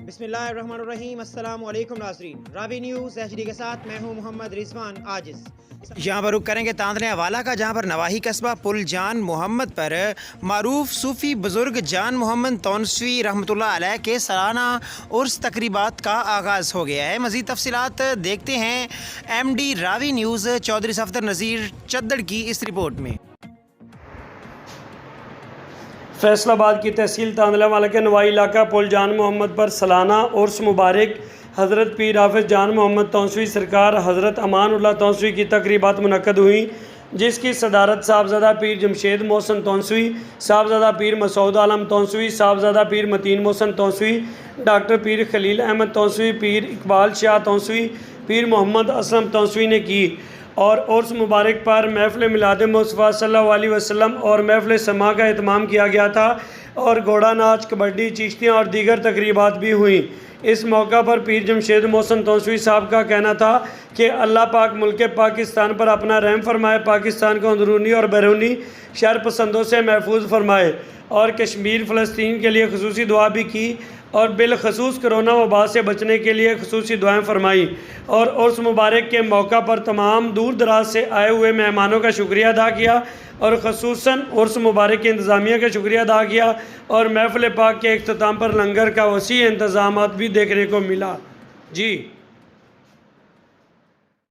बिस्मिल्लाहिर्रहमानिर्रहीम। अस्सलाम वालेकुम नाज़रीन, रावी न्यूज़ HD के साथ मैं हूं मोहम्मद रिजवान आजिज़। यहाँ पर रुक करेंगे तांदले हवाला का, जहाँ पर नवाही कस्बा पुल जान मोहम्मद पर मारूफ सूफ़ी बुज़ुर्ग जान मोहम्मद तौनसवी रहमतुल्लाह अलैह के सालाना उर्स तकरीबात का आगाज़ हो गया है। मज़ीद तफसीलात देखते हैं MD रावी न्यूज़ चौधरी सफदर नज़ीर चद्दड़ की इस रिपोर्ट में। फैसलाबाद की तहसील तांदलावाला के नवाई इलाका पुल जान मोहम्मद पर सालाना उर्स मुबारक हज़रत पीर हाफिज़ जान मोहम्मद तौनसवी सरकार हज़रत अमानुल्लाह तौनसवी की तकरीबात मुनक्कद हुई, जिसकी सदारत साहबज़ादा पीर जमशेद मोहसन तौनसवी, साहबज़ादा पीर मसूद आलम तौनसवी, साहबज़ादा पीर मतीन मोहसन तौनसवी, डॉक्टर पीर खलील अहमद तौनसवी, पीर इकबाल शाह तौनसवी, पीर मोहम्मद असलम तौनसवी ने की और उर्स मुबारक पर महफ़िल मिलाद मुस्तफ़ा सल्लल्लाहु अलैहि वसल्लम और महफ़िल समा का एहतमाम किया गया था और घोड़ा नाच, कबड्डी, चिश्तियाँ और दीगर तकरीबात भी हुई। इस मौका पर पीर जमशेद मोहसन तौनसवी साहब का कहना था कि अल्लाह पाक मुल्क पाकिस्तान पर अपना रहम फरमाए, पाकिस्तान को अंदरूनी और बैरूनी शर पसंदों से महफूज फरमाए और कश्मीर फ़लस्तीन के लिए खसूसी दुआ भी की और बिलखसूस कोरोना वबा से बचने के लिए खसूसी दुआएं फरमाई और उर्स मुबारक के मौका पर तमाम दूर दराज से आए हुए मेहमानों का शुक्रिया अदा किया और खसूसन उर्स मुबारक की इंतज़ामिया का शुक्रिया अदा किया और महफ़िल पाक के इख्तिताम पर लंगर का वसी इंतज़ामात भी देखने को मिला। जी।